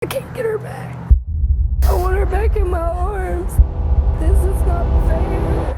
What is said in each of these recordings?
I can't get her back. I want her back in my arms. This is not fair.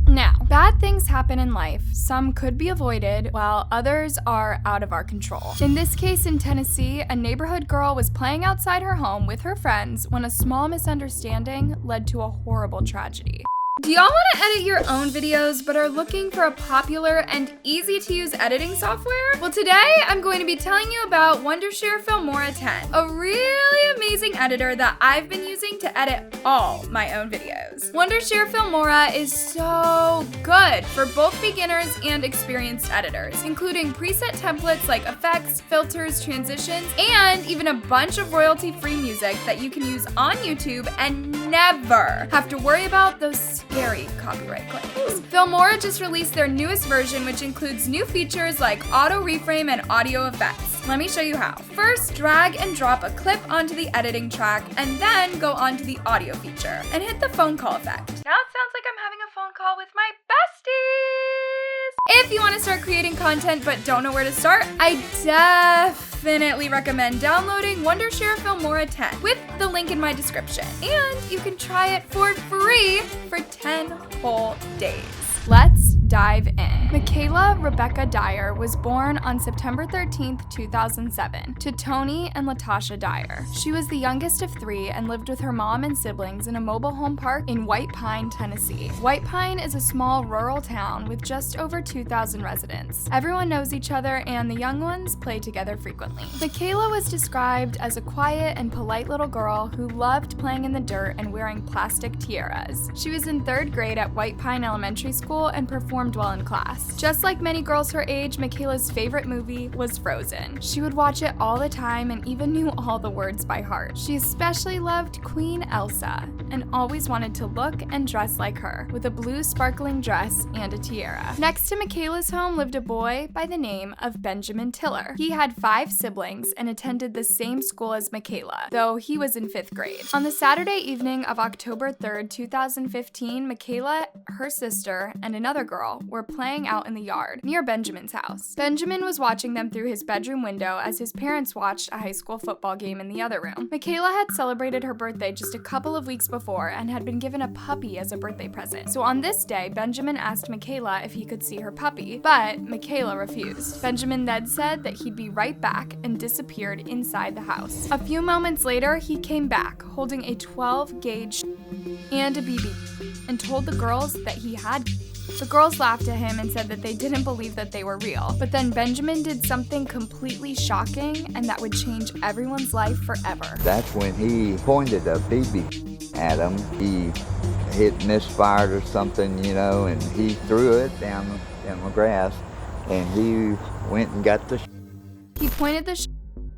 Now, bad things happen in life. Some could be avoided, while others are out of our control. In this case in Tennessee, a neighborhood girl was playing outside her home with her friends when a small misunderstanding led to a horrible tragedy. Do y'all want to edit your own videos but are looking for a popular and easy-to-use editing software? Well, today I'm going to be telling you about Wondershare Filmora 10, a really amazing editor that I've been using to edit all my own videos. Wondershare Filmora is so good for both beginners and experienced editors, including preset templates like effects, filters, transitions, and even a bunch of royalty-free music that you can use on YouTube and never have to worry about those scary copyright claims. Filmora just released their newest version, which includes new features like auto reframe and audio effects. Let me show you how. First, drag and drop a clip onto the editing track and then go onto the audio feature and hit the phone call effect. Now it sounds like I'm having a phone call with my besties. If you want to start creating content but don't know where to start, I definitely recommend downloading Wondershare Filmora 10 with the link in my description. And you can try it for free for 10 whole days. Let's dive in. MaKayla Rebekah Dyer was born on September 13th, 2007, to Tony and Latasha Dyer. She was the youngest of 3 and lived with her mom and siblings in a mobile home park in White Pine, Tennessee. White Pine is a small rural town with just over 2,000 residents. Everyone knows each other and the young ones play together frequently. MaKayla was described as a quiet and polite little girl who loved playing in the dirt and wearing plastic tiaras. She was in 3rd grade at White Pine Elementary School and performed well in class. Just like many girls her age, MaKayla's favorite movie was Frozen. She would watch it all the time and even knew all the words by heart. She especially loved Queen Elsa and always wanted to look and dress like her, with a blue sparkling dress and a tiara. Next to MaKayla's home lived a boy by the name of Benjamin Tiller. He had 5 siblings and attended the same school as MaKayla, though he was in 5th grade. On the Saturday evening of October 3rd, 2015, MaKayla, her sister, and another girl were playing out in the yard near Benjamin's house. Benjamin was watching them through his bedroom window as his parents watched a high school football game in the other room. MaKayla had celebrated her birthday just a couple of weeks before and had been given a puppy as a birthday present. So on this day, Benjamin asked MaKayla if he could see her puppy, but MaKayla refused. Benjamin then said that he'd be right back and disappeared inside the house. A few moments later, he came back holding a 12-gauge and a BB and told the girls that he had. The girls laughed at him and said that they didn't believe that they were real. But then Benjamin did something completely shocking and that would change everyone's life forever. That's when he pointed a BB at him. He misfired or something, and he threw it down in the grass, and he went and got the He pointed the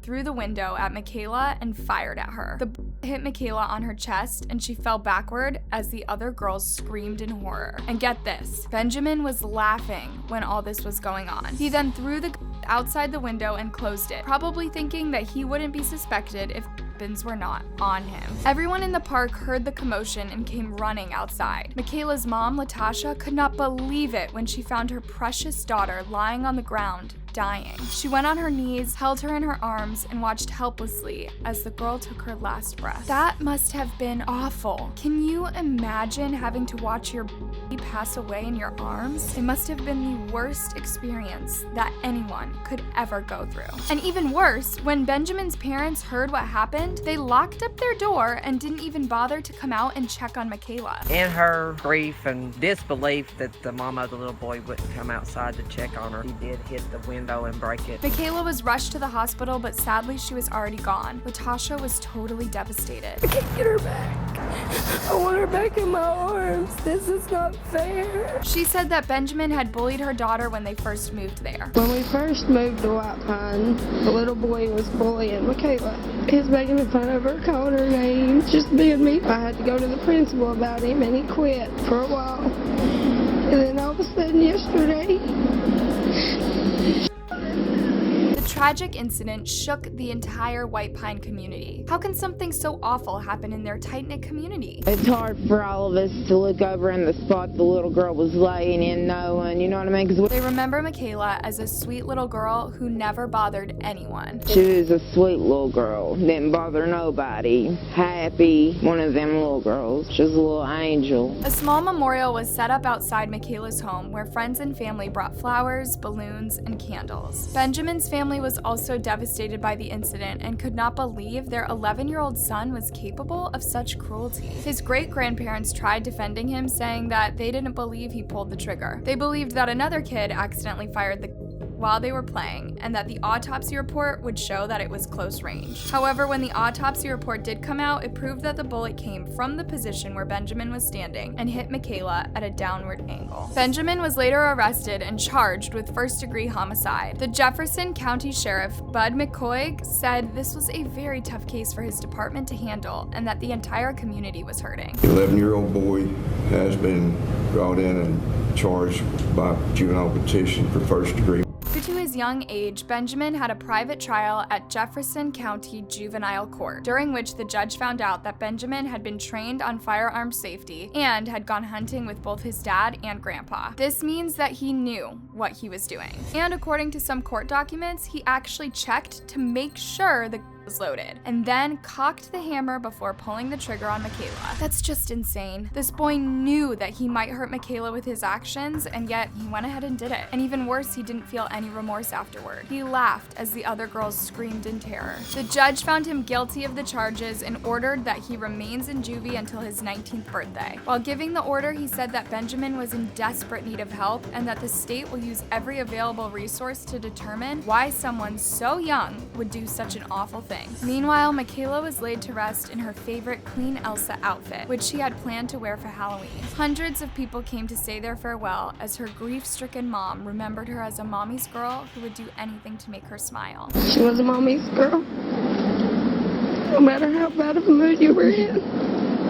through the window at MaKayla and fired at her. The hit MaKayla on her chest and she fell backward as the other girls screamed in horror. And get this, Benjamin was laughing when all this was going on. He then threw the outside the window and closed it, probably thinking that he wouldn't be suspected if weapons were not on him. Everyone in the park heard the commotion and came running outside. MaKayla's mom, Latasha, could not believe it when she found her precious daughter lying on the ground, dying. She went on her knees, held her in her arms, and watched helplessly as the girl took her last breath. That must have been awful. Can you imagine having to watch your baby pass away in your arms? It must have been the worst experience that anyone could ever go through. And even worse, when Benjamin's parents heard what happened, they locked up their door and didn't even bother to come out and check on MaKayla. In her grief and disbelief that the mama of the little boy wouldn't come outside to check on her, he did hit the window and break it. MaKayla was rushed to the hospital, but sadly she was already gone. Latasha was totally devastated. I can't get her back. I want her back in my arms. This is not fair. She said that Benjamin had bullied her daughter when they first moved there. When we first moved to White Pine, the little boy was bullying MaKayla. He was making fun of her, calling her names, just being mean. I had to go to the principal about him, and he quit for a while. And then all of a sudden yesterday, tragic incident shook the entire White Pine community. How can something so awful happen in their tight-knit community? It's hard for all of us to look over in the spot the little girl was laying in knowing, you know what I mean? 'Cause They remember MaKayla as a sweet little girl who never bothered anyone. she was a sweet little girl, didn't bother nobody, happy, one of them little girls, she was a little angel. A small memorial was set up outside MaKayla's home where friends and family brought flowers, balloons, and candles. Benjamin's family was also devastated by the incident and could not believe their 11-year-old son was capable of such cruelty. His great-grandparents tried defending him, saying that they didn't believe he pulled the trigger. They believed that another kid accidentally fired the while they were playing, and that the autopsy report would show that it was close range. However, when the autopsy report did come out, it proved that the bullet came from the position where Benjamin was standing and hit MaKayla at a downward angle. Benjamin was later arrested and charged with first-degree homicide. The Jefferson County Sheriff, Bud McCoy, said this was a very tough case for his department to handle and that the entire community was hurting. The 11-year-old boy has been brought in and charged by juvenile petition for first degree. Due to his young age, Benjamin had a private trial at Jefferson County Juvenile Court, during which the judge found out that Benjamin had been trained on firearm safety and had gone hunting with both his dad and grandpa. This means that he knew what he was doing. And according to some court documents, he actually checked to make sure the was loaded, and then cocked the hammer before pulling the trigger on MaKayla. That's just insane. This boy knew that he might hurt MaKayla with his actions, and yet he went ahead and did it. And even worse, he didn't feel any remorse afterward. He laughed as the other girls screamed in terror. The judge found him guilty of the charges and ordered that he remains in juvie until his 19th birthday. While giving the order, he said that Benjamin was in desperate need of help and that the state will use every available resource to determine why someone so young would do such an awful thing. Meanwhile, MaKayla was laid to rest in her favorite Queen Elsa outfit, which she had planned to wear for Halloween. Hundreds of people came to say their farewell as her grief-stricken mom remembered her as a mommy's girl who would do anything to make her smile. She was a mommy's girl. No matter how bad of a mood you were in,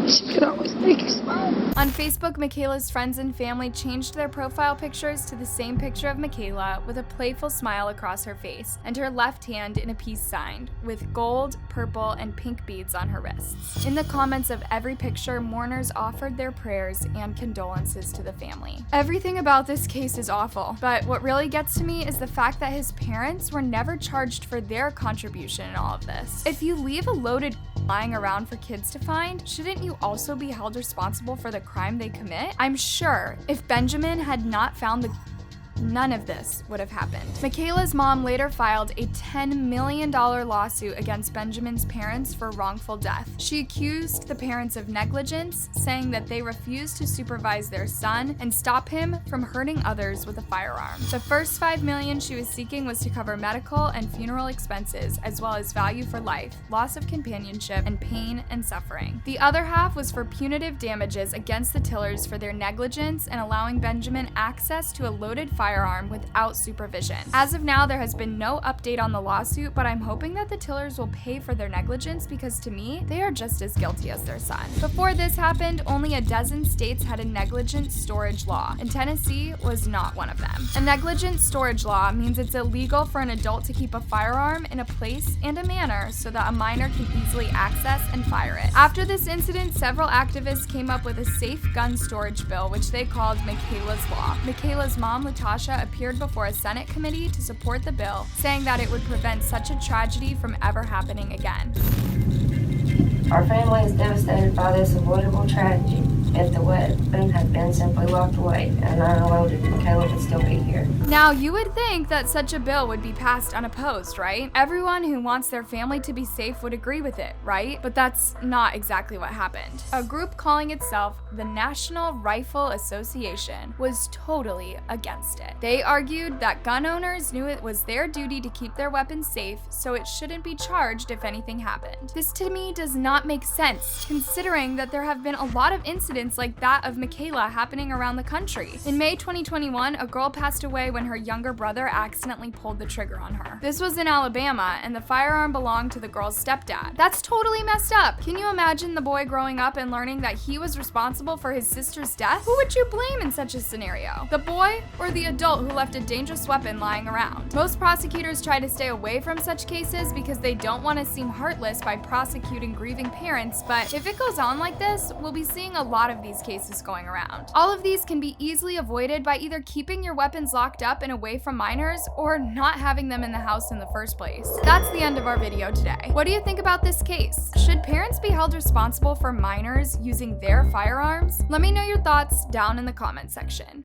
she could always make you smile. On Facebook, MaKayla's friends and family changed their profile pictures to the same picture of MaKayla with a playful smile across her face and her left hand in a peace sign with gold, purple, and pink beads on her wrists. In the comments of every picture, mourners offered their prayers and condolences to the family. Everything about this case is awful, but what really gets to me is the fact that his parents were never charged for their contribution in all of this. If you leave a loaded lying around for kids to find, shouldn't you also be held responsible for the crime they commit? I'm sure if Benjamin had not found the none of this would have happened. MaKayla's mom later filed a $10 million lawsuit against Benjamin's parents for wrongful death. She accused the parents of negligence, saying that they refused to supervise their son and stop him from hurting others with a firearm. The first $5 million she was seeking was to cover medical and funeral expenses, as well as value for life, loss of companionship, and pain and suffering. The other half was for punitive damages against the Tillers for their negligence and allowing Benjamin access to a loaded firearm without supervision. As of now, there has been no update on the lawsuit, but I'm hoping that the Tillers will pay for their negligence because to me, they are just as guilty as their son. Before this happened, only a dozen states had a negligent storage law, and Tennessee was not one of them. A negligent storage law means it's illegal for an adult to keep a firearm in a place and a manner so that a minor can easily access and fire it. After this incident, several activists came up with a safe gun storage bill, which they called MaKayla's Law. MaKayla's mom, Latasha, appeared before a Senate committee to support the bill, saying that it would prevent such a tragedy from ever happening again. Our family is devastated by this avoidable tragedy. If the weapon had been simply locked away and unloaded, MaKayla would still be here. Now, you would think that such a bill would be passed unopposed, right? Everyone who wants their family to be safe would agree with it, right? But that's not exactly what happened. A group calling itself the National Rifle Association was totally against it. They argued that gun owners knew it was their duty to keep their weapons safe, so it shouldn't be charged if anything happened. This to me does not make sense, considering that there have been a lot of incidents incidents like that of MaKayla happening around the country. In May 2021, a girl passed away when her younger brother accidentally pulled the trigger on her. This was in Alabama, and the firearm belonged to the girl's stepdad. That's totally messed up. Can you imagine the boy growing up and learning that he was responsible for his sister's death? Who would you blame in such a scenario? The boy or the adult who left a dangerous weapon lying around? Most prosecutors try to stay away from such cases because they don't want to seem heartless by prosecuting grieving parents, but if it goes on like this, we'll be seeing a lot of these cases going around. All of these can be easily avoided by either keeping your weapons locked up and away from minors or not having them in the house in the first place. That's the end of our video today. What do you think about this case? Should parents be held responsible for minors using their firearms? Let me know your thoughts down in the comment section.